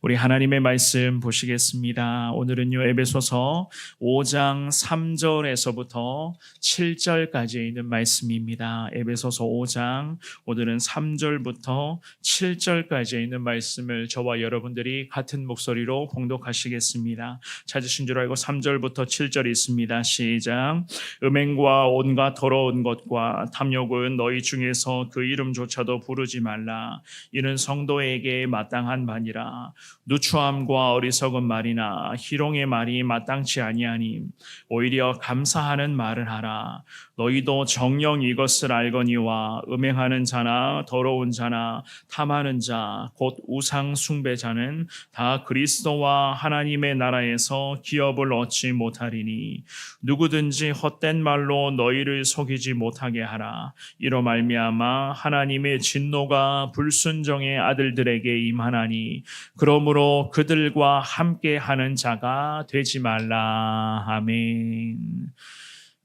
우리 하나님의 말씀 보시겠습니다. 오늘은요, 에베소서 5장 3절에서부터 7절까지 있는 말씀입니다. 에베소서 5장, 오늘은 3절부터 7절까지 있는 말씀을 저와 여러분들이 같은 목소리로 봉독하시겠습니다. 찾으신 줄 알고 3절부터 7절이 있습니다. 시작. 음행과 온갖 더러운 것과 탐욕은 너희 중에서 그 이름조차도 부르지 말라. 이는 성도에게 마땅한 바니라. 누추함과 어리석은 말이나 희롱의 말이 마땅치 아니하니 오히려 감사하는 말을 하라. 너희도 정녕 이것을 알거니와 음행하는 자나 더러운 자나 탐하는 자 곧 우상 숭배자는 다 그리스도와 하나님의 나라에서 기업을 얻지 못하리니 누구든지 헛된 말로 너희를 속이지 못하게 하라. 이로 말미암아 하나님의 진노가 불순종의 아들들에게 임하나니 그러므로 그들과 함께하는 자가 되지 말라. 아멘.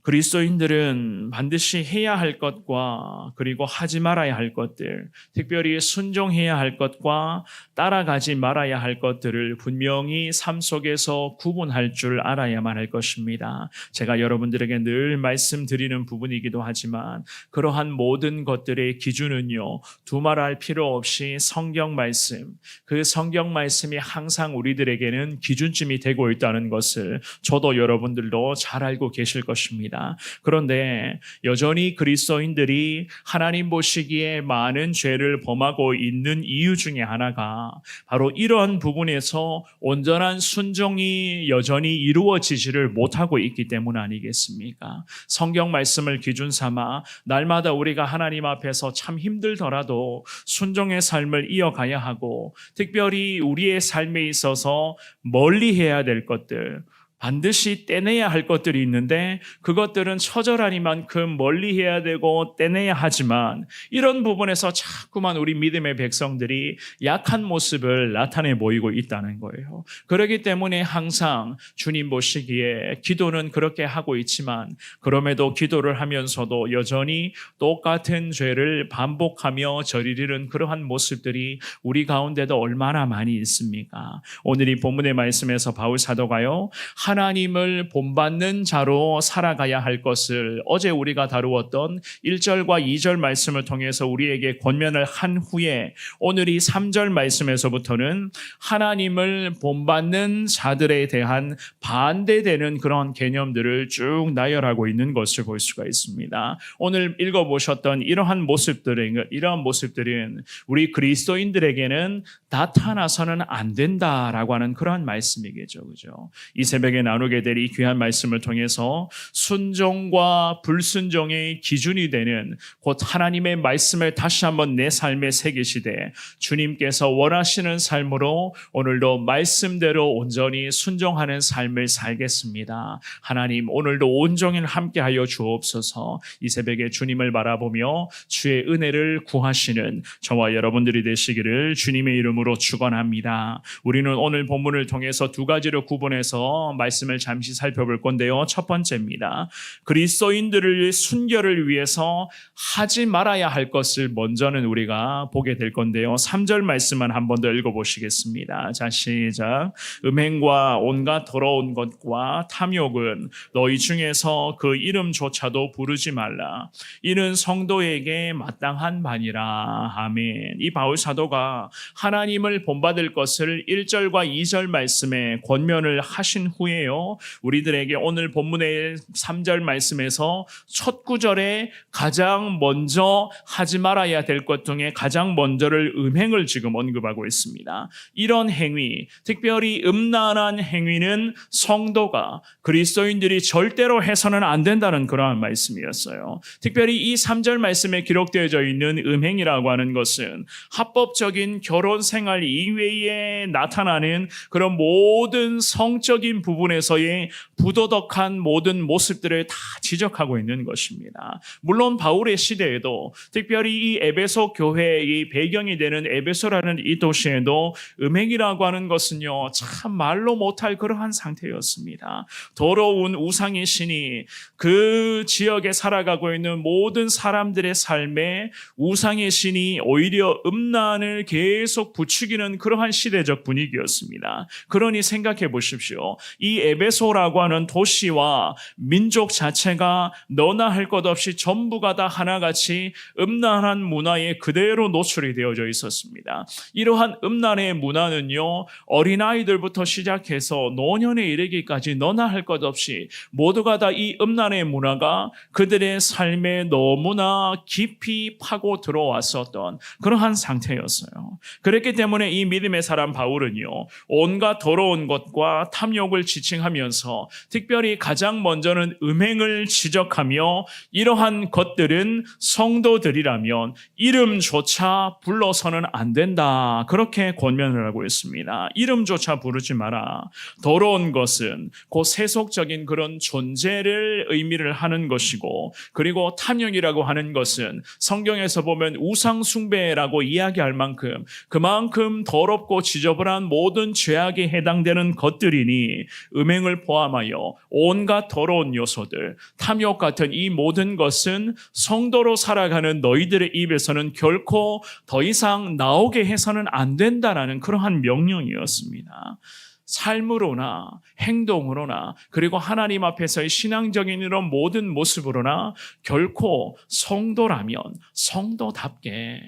그리스도인들은 반드시 해야 할 것과 그리고 하지 말아야 할 것들, 특별히 순종해야 할 것과 따라가지 말아야 할 것들을 분명히 삶 속에서 구분할 줄 알아야만 할 것입니다. 제가 여러분들에게 늘 말씀드리는 부분이기도 하지만 그러한 모든 것들의 기준은요, 두말할 필요 없이 성경 말씀, 그 성경 말씀이 항상 우리들에게는 기준점이 되고 있다는 것을 저도 여러분들도 잘 알고 계실 것입니다. 그런데 여전히 그리스도인들이 하나님 보시기에 많은 죄를 범하고 있는 이유 중에 하나가 바로 이러한 부분에서 온전한 순종이 여전히 이루어지지를 못하고 있기 때문 아니겠습니까? 성경 말씀을 기준 삼아 날마다 우리가 하나님 앞에서 참 힘들더라도 순종의 삶을 이어가야 하고, 특별히 우리의 삶에 있어서 멀리해야 될 것들, 반드시 떼내야 할 것들이 있는데 그것들은 처절하니만큼 멀리해야 되고 떼내야 하지만 이런 부분에서 자꾸만 우리 믿음의 백성들이 약한 모습을 나타내 보이고 있다는 거예요. 그렇기 때문에 항상 주님 보시기에 기도는 그렇게 하고 있지만 그럼에도 기도를 하면서도 여전히 똑같은 죄를 반복하며 저리르는 그러한 모습들이 우리 가운데도 얼마나 많이 있습니까? 오늘 이 본문의 말씀에서 바울 사도가요, 하나님을 본받는 자로 살아가야 할 것을 어제 우리가 다루었던 1절과 2절 말씀을 통해서 우리에게 권면을 한 후에 오늘 이 3절 말씀에서부터는 하나님을 본받는 자들에 대한 반대되는 그런 개념들을 쭉 나열하고 있는 것을 볼 수가 있습니다. 오늘 읽어보셨던 이러한 모습들은 우리 그리스도인들에게는 나타나서는 안 된다라고 하는 그러한 말씀이겠죠. 그죠? 이 새벽에 나누게 될 이 귀한 말씀을 통해서 순종과 불순종의 기준이 되는 곧 하나님의 말씀을 다시 한번 내 삶에 새기시되 주님께서 원하시는 삶으로 오늘도 말씀대로 온전히 순종하는 삶을 살겠습니다. 하나님, 오늘도 온종일 함께하여 주옵소서. 이 새벽에 주님을 바라보며 주의 은혜를 구하시는 저와 여러분들이 되시기를 주님의 이름으로 축원합니다. 우리는 오늘 본문을 통해서 두 가지로 구분해서 말씀을 잠시 살펴볼 건데요. 첫 번째입니다. 그리스도인들을 순결을 위해서 하지 말아야 할 것을 먼저는 우리가 보게 될 건데요. 3절 말씀만 한 번 더 읽어보시겠습니다. 자, 시작. 음행과 온갖 더러운 것과 탐욕은 너희 중에서 그 이름조차도 부르지 말라. 이는 성도에게 마땅한 바니라. 아멘. 이 바울 사도가 하나님을 본받을 것을 1절과 2절 말씀에 권면을 하신 후에요, 우리들에게 오늘 본문의 3절 말씀에서 첫 구절에 가장 먼저 하지 말아야 될 것 중에 가장 먼저를 음행을 지금 언급하고 있습니다. 이런 행위, 특별히 음란한 행위는 성도가, 그리스도인들이 절대로 해서는 안 된다는 그러한 말씀이었어요. 특별히 이 3절 말씀에 기록되어져 있는 음행이라고 하는 것은 합법적인 결혼 생활 이외에 나타나는 그런 모든 성적인 부분 부분에서의 부도덕한 모든 모습들을 다 지적하고 있는 것입니다. 물론 바울의 시대에도 특별히 이 에베소 교회의 배경이 되는 에베소라는 이 도시에도 음행이라고 하는 것은요, 참 말로 못할 그러한 상태였습니다. 더러운 우상의 신이 그 지역에 살아가고 있는 모든 사람들의 삶에 우상의 신이 오히려 음란을 계속 부추기는 그러한 시대적 분위기였습니다. 그러니 생각해 보십시오. 이 에베소라고 하는 도시와 민족 자체가 너나 할 것 없이 전부가 다 하나같이 음란한 문화에 그대로 노출이 되어져 있었습니다. 이러한 음란의 문화는요, 어린아이들부터 시작해서 노년에 이르기까지 너나 할 것 없이 모두가 다 이 음란의 문화가 그들의 삶에 너무나 깊이 파고 들어왔었던 그러한 상태였어요. 그렇기 때문에 이 믿음의 사람 바울은요, 온갖 더러운 것과 탐욕을 지칭하면서 특별히 가장 먼저는 음행을 지적하며 이러한 것들은 성도들이라면 이름조차 불러서는 안 된다, 그렇게 권면을 하고 있습니다. 이름조차 부르지 마라. 더러운 것은 그 세속적인 그런 존재를 의미를 하는 것이고, 그리고 탐욕이라고 하는 것은 성경에서 보면 우상 숭배라고 이야기할 만큼 그만큼 더럽고 지저분한 모든 죄악에 해당되는 것들이니 음행을 포함하여 온갖 더러운 요소들, 탐욕 같은 이 모든 것은 성도로 살아가는 너희들의 입에서는 결코 더 이상 나오게 해서는 안 된다라는 그러한 명령이었습니다. 삶으로나 행동으로나 그리고 하나님 앞에서의 신앙적인 이런 모든 모습으로나 결코 성도라면 성도답게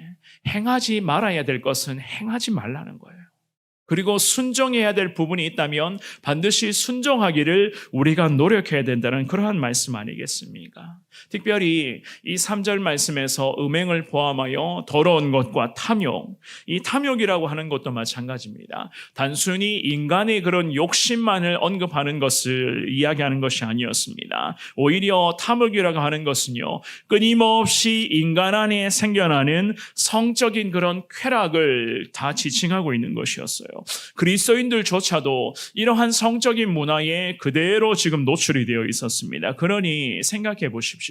행하지 말아야 될 것은 행하지 말라는 거예요. 그리고 순종해야 될 부분이 있다면 반드시 순종하기를 우리가 노력해야 된다는 그러한 말씀 아니겠습니까? 특별히 이 3절 말씀에서 음행을 포함하여 더러운 것과 탐욕, 이 탐욕이라고 하는 것도 마찬가지입니다. 단순히 인간의 그런 욕심만을 언급하는 것을 이야기하는 것이 아니었습니다. 오히려 탐욕이라고 하는 것은요, 끊임없이 인간 안에 생겨나는 성적인 그런 쾌락을 다 지칭하고 있는 것이었어요. 그리스도인들조차도 이러한 성적인 문화에 그대로 지금 노출이 되어 있었습니다. 그러니 생각해 보십시오.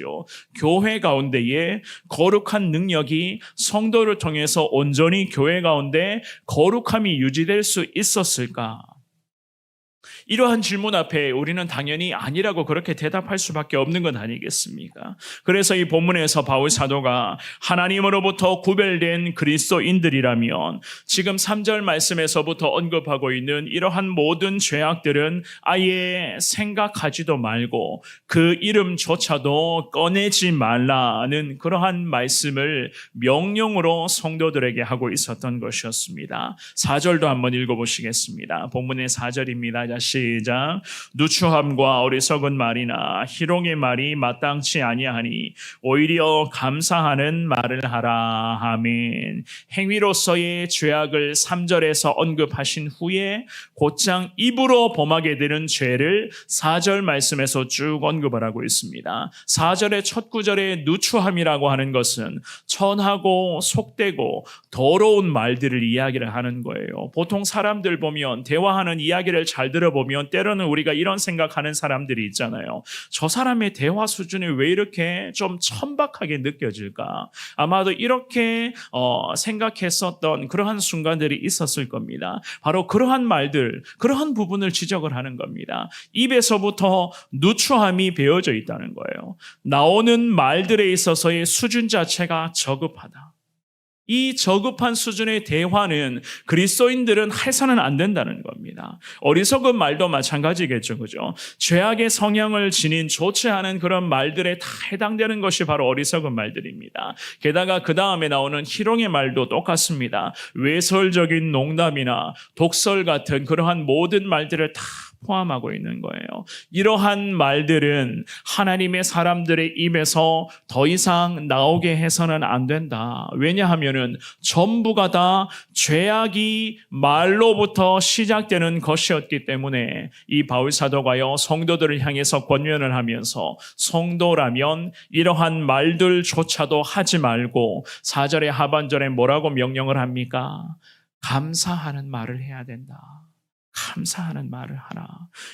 교회 가운데에 거룩한 능력이 성도를 통해서 온전히 교회 가운데 거룩함이 유지될 수 있었을까? 이러한 질문 앞에 우리는 당연히 아니라고 그렇게 대답할 수밖에 없는 건 아니겠습니까? 그래서 이 본문에서 바울 사도가 하나님으로부터 구별된 그리스도인들이라면 지금 3절 말씀에서부터 언급하고 있는 이러한 모든 죄악들은 아예 생각하지도 말고 그 이름조차도 꺼내지 말라는 그러한 말씀을 명령으로 성도들에게 하고 있었던 것이었습니다. 4절도 한번 읽어보시겠습니다. 본문의 4절입니다. 시작. 누추함과 어리석은 말이나 희롱의 말이 마땅치 아니하니 오히려 감사하는 말을 하라. 아멘. 행위로서의 죄악을 3절에서 언급하신 후에 곧장 입으로 범하게 되는 죄를 4절 말씀에서 쭉 언급을 하고 있습니다. 4절의 첫 구절의 누추함이라고 하는 것은 천하고 속되고 더러운 말들을 이야기를 하는 거예요. 보통 사람들 보면 대화하는 이야기를 잘 들어보면 때로는 우리가 이런 생각하는 사람들이 있잖아요. 저 사람의 대화 수준이 왜 이렇게 좀 천박하게 느껴질까? 아마도 이렇게 생각했었던 그러한 순간들이 있었을 겁니다. 바로 그러한 말들, 그러한 부분을 지적을 하는 겁니다. 입에서부터 누추함이 배어져 있다는 거예요. 나오는 말들에 있어서의 수준 자체가 저급하다. 이 저급한 수준의 대화는 그리스도인들은 해서는 안 된다는 겁니다. 어리석은 말도 마찬가지겠죠, 그죠? 죄악의 성향을 지닌 좋지 않은 그런 말들에 다 해당되는 것이 바로 어리석은 말들입니다. 게다가 그 다음에 나오는 희롱의 말도 똑같습니다. 외설적인 농담이나 독설 같은 그러한 모든 말들을 다 포함하고 있는 거예요. 이러한 말들은 하나님의 사람들의 입에서 더 이상 나오게 해서는 안 된다. 왜냐하면은 전부가 다 죄악이 말로부터 시작되는 것이었기 때문에 이 바울 사도가요, 성도들을 향해서 권면을 하면서 성도라면 이러한 말들조차도 하지 말고 4절의 하반절에 뭐라고 명령을 합니까? 감사하는 말을 해야 된다. 감사하는 말을 하라.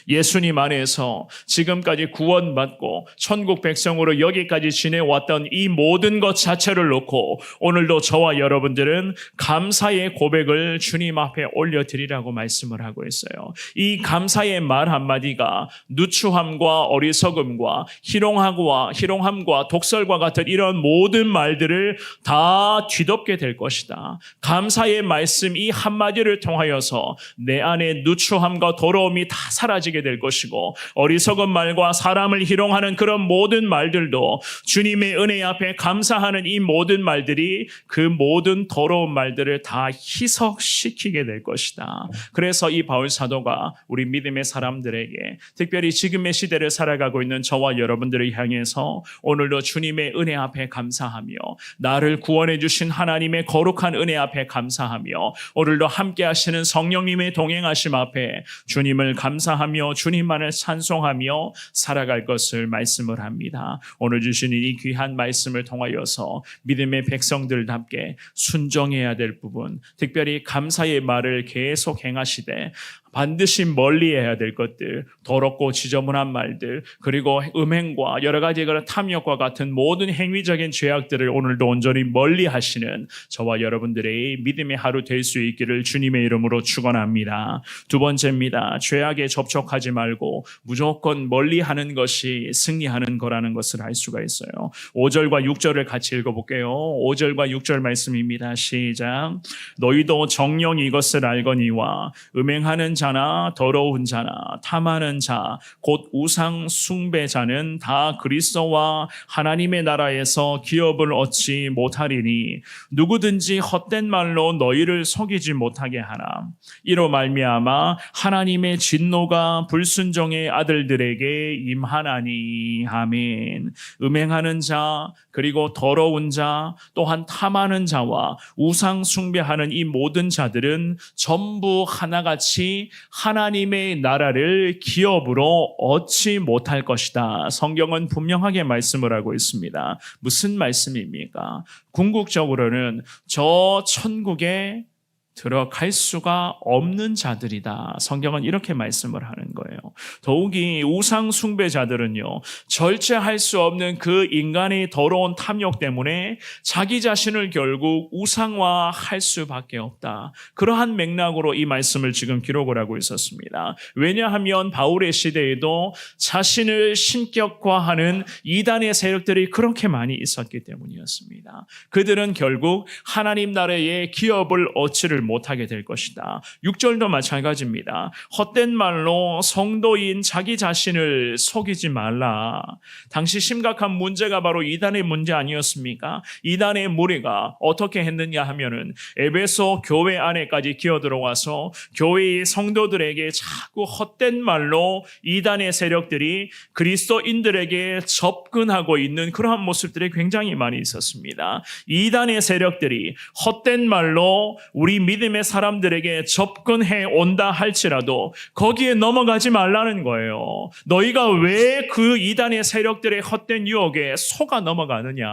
예수님 안에서 지금까지 구원받고 천국 백성으로 여기까지 지내왔던 이 모든 것 자체를 놓고 오늘도 저와 여러분들은 감사의 고백을 주님 앞에 올려드리라고 말씀을 하고 있어요. 이 감사의 말 한마디가 누추함과 어리석음과 희롱함과 독설과 같은 이런 모든 말들을 다 뒤덮게 될 것이다. 감사의 말씀 이 한마디를 통하여서 내 안에 누추함과 더러움이 다 사라지게 될 것이고 어리석은 말과 사람을 희롱하는 그런 모든 말들도 주님의 은혜 앞에 감사하는 이 모든 말들이 그 모든 더러운 말들을 다 희석시키게 될 것이다. 그래서 이 바울 사도가 우리 믿음의 사람들에게 특별히 지금의 시대를 살아가고 있는 저와 여러분들을 향해서 오늘도 주님의 은혜 앞에 감사하며 나를 구원해 주신 하나님의 거룩한 은혜 앞에 감사하며 오늘도 함께 하시는 성령님의 동행하심 앞에 주님을 감사하며 주님만을 찬송하며 살아갈 것을 말씀을 합니다. 오늘 주신 이 귀한 말씀을 통하여서 믿음의 백성들답게 순종해야 될 부분, 특별히 감사의 말을 계속 행하시되 반드시 멀리해야 될 것들, 더럽고 지저분한 말들, 그리고 음행과 여러 가지 그런 탐욕과 같은 모든 행위적인 죄악들을 오늘도 온전히 멀리하시는 저와 여러분들의 믿음의 하루 될 수 있기를 주님의 이름으로 축원합니다. 두 번째입니다. 죄악에 접촉하지 말고 무조건 멀리하는 것이 승리하는 거라는 것을 알 수가 있어요. 5절과 6절을 같이 읽어볼게요. 5절과 6절 말씀입니다. 시작. 너희도 정령이 이것을 알거니와 음행하는 자나 더러운 자나 탐하는 자 곧 우상 숭배자는 다 그리스도와 하나님의 나라에서 기업을 얻지 못하리니 누구든지 헛된 말로 너희를 속이지 못하게 하라. 이로 말미암아 하나님의 진노가 불순종의 아들들에게 임하나니. 아멘. 음행하는 자 그리고 더러운 자 또한 탐하는 자와 우상 숭배하는 이 모든 자들은 전부 하나같이 하나님의 나라를 기업으로 얻지 못할 것이다. 성경은 분명하게 말씀을 하고 있습니다. 무슨 말씀입니까? 궁극적으로는 저 천국에 들어갈 수가 없는 자들이다. 성경은 이렇게 말씀을 하는 거예요. 더욱이 우상 숭배자들은요, 절제할 수 없는 그 인간의 더러운 탐욕 때문에 자기 자신을 결국 우상화할 수밖에 없다. 그러한 맥락으로 이 말씀을 지금 기록을 하고 있었습니다. 왜냐하면 바울의 시대에도 자신을 신격화하는 이단의 세력들이 그렇게 많이 있었기 때문이었습니다. 그들은 결국 하나님 나라의 기업을 얻지를 못하게 될 것이다. 6절도 마찬가지입니다. 헛된 말로 성도인 자기 자신을 속이지 말라. 당시 심각한 문제가 바로 이단의 문제 아니었습니까? 이단의 무리가 어떻게 했느냐 하면은 에베소 교회 안에까지 기어들어와서 교회의 성도들에게 자꾸 헛된 말로 이단의 세력들이 그리스도인들에게 접근하고 있는 그러한 모습들이 굉장히 많이 있었습니다. 이단의 세력들이 헛된 말로 우리 믿음의 사람들에게 접근해 온다 할지라도 거기에 넘어가지 말라는 거예요. 너희가 왜 그 이단의 세력들의 헛된 유혹에 속아 넘어가느냐?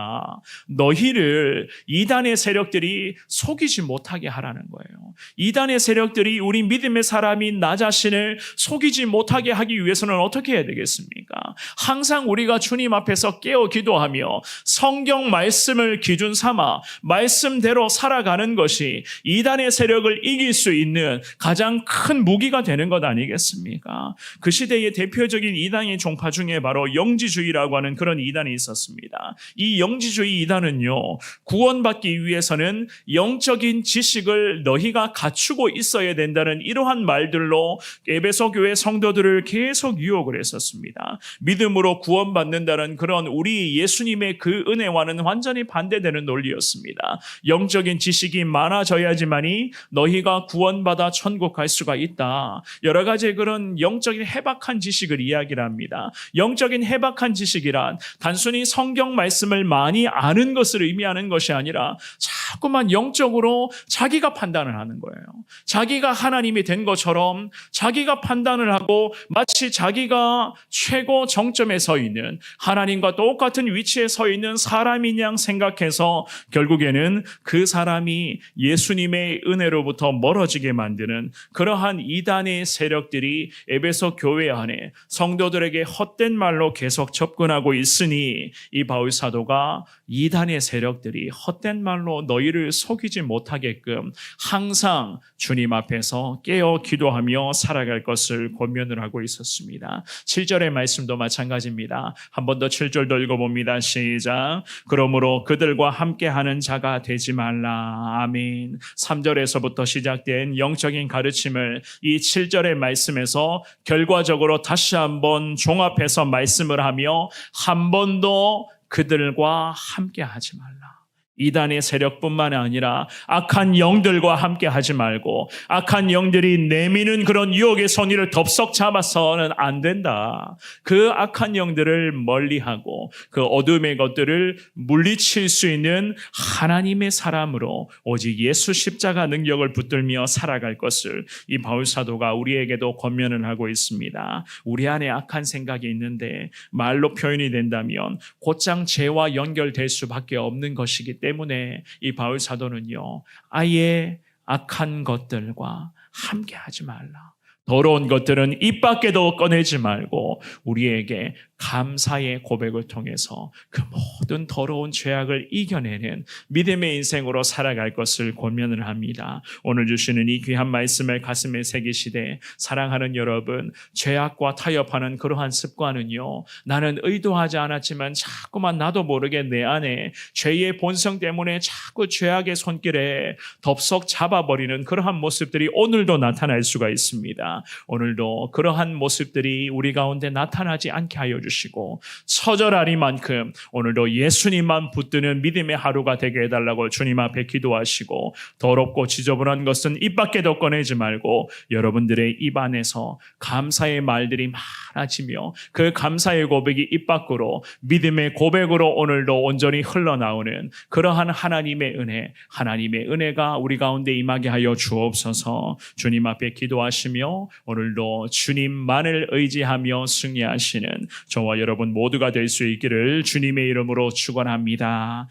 너희를 이단의 세력들이 속이지 못하게 하라는 거예요. 이단의 세력들이 우리 믿음의 사람인 나 자신을 속이지 못하게 하기 위해서는 어떻게 해야 되겠습니까? 항상 우리가 주님 앞에서 깨어 기도하며 성경 말씀을 기준 삼아 말씀대로 살아가는 것이 이단의 세력을 이길 수 있는 가장 큰 무기가 되는 것 아니겠습니까? 그 시대의 대표적인 이단의 종파 중에 바로 영지주의라고 하는 그런 이단이 있었습니다. 이 영지주의 이단은요, 구원받기 위해서는 영적인 지식을 너희가 갖추고 있어야 된다는 이러한 말들로 에베소 교회 성도들을 계속 유혹을 했었습니다. 믿음으로 구원받는다는 그런 우리 예수님의 그 은혜와는 완전히 반대되는 논리였습니다. 영적인 지식이 많아져야지만이 너희가 구원받아 천국 갈 수가 있다. 여러 가지 그런 영적인 해박한 지식을 이야기를 합니다. 영적인 해박한 지식이란 단순히 성경 말씀을 많이 아는 것을 의미하는 것이 아니라 자꾸만 영적으로 자기가 판단을 하는 거예요. 자기가 하나님이 된 것처럼 자기가 판단을 하고 마치 자기가 최고 정점에 서 있는 하나님과 똑같은 위치에 서 있는 사람인 양 생각해서 결국에는 그 사람이 예수님의 은혜로부터 멀어지게 만드는 그러한 이단의 세력들이 에베소 교회 안에 성도들에게 헛된 말로 계속 접근하고 있으니 이 바울 사도가 이단의 세력들이 헛된 말로 너희를 속이지 못하게끔 항상 주님 앞에서 깨어 기도하며 살아갈 것을 권면을 하고 있었습니다. 7절의 말씀도 마찬가지입니다. 한 번 더 7절도 읽어봅니다. 시작. 그러므로 그들과 함께하는 자가 되지 말라. 아멘. 3절에서부터 시작된 영적인 가르침을 이 7절의 말씀에서 결과적으로 다시 한번 종합해서 말씀을 하며 한 번도 그들과 함께하지 말라. 이단의 세력뿐만 아니라 악한 영들과 함께 하지 말고 악한 영들이 내미는 그런 유혹의 손이를 덥석 잡아서는 안 된다. 그 악한 영들을 멀리하고 그 어둠의 것들을 물리칠 수 있는 하나님의 사람으로 오직 예수 십자가 능력을 붙들며 살아갈 것을 이 바울 사도가 우리에게도 권면을 하고 있습니다. 우리 안에 악한 생각이 있는데 말로 표현이 된다면 곧장 죄와 연결될 수밖에 없는 것이기 때문에 이 바울 사도는요, 아예 악한 것들과 함께 하지 말라. 더러운 것들은 입 밖에도 꺼내지 말고 우리에게 감사의 고백을 통해서 그 모든 더러운 죄악을 이겨내는 믿음의 인생으로 살아갈 것을 권면을 합니다. 오늘 주시는 이 귀한 말씀을 가슴에 새기시되 사랑하는 여러분, 죄악과 타협하는 그러한 습관은요, 나는 의도하지 않았지만 자꾸만 나도 모르게 내 안에 죄의 본성 때문에 자꾸 죄악의 손길에 덥석 잡아버리는 그러한 모습들이 오늘도 나타날 수가 있습니다. 오늘도 그러한 모습들이 우리 가운데 나타나지 않게 하여 주시고 처절하리만큼 오늘도 예수님만 붙드는 믿음의 하루가 되게 해달라고 주님 앞에 기도하시고 더럽고 지저분한 것은 입 밖에도 꺼내지 말고 여러분들의 입 안에서 감사의 말들이 많아지며 그 감사의 고백이 입 밖으로 믿음의 고백으로 오늘도 온전히 흘러나오는 그러한 하나님의 은혜가 우리 가운데 임하게 하여 주옵소서. 주님 앞에 기도하시며 오늘도 주님만을 의지하며 승리하시는 저와 여러분 모두가 될 수 있기를 주님의 이름으로 축원합니다.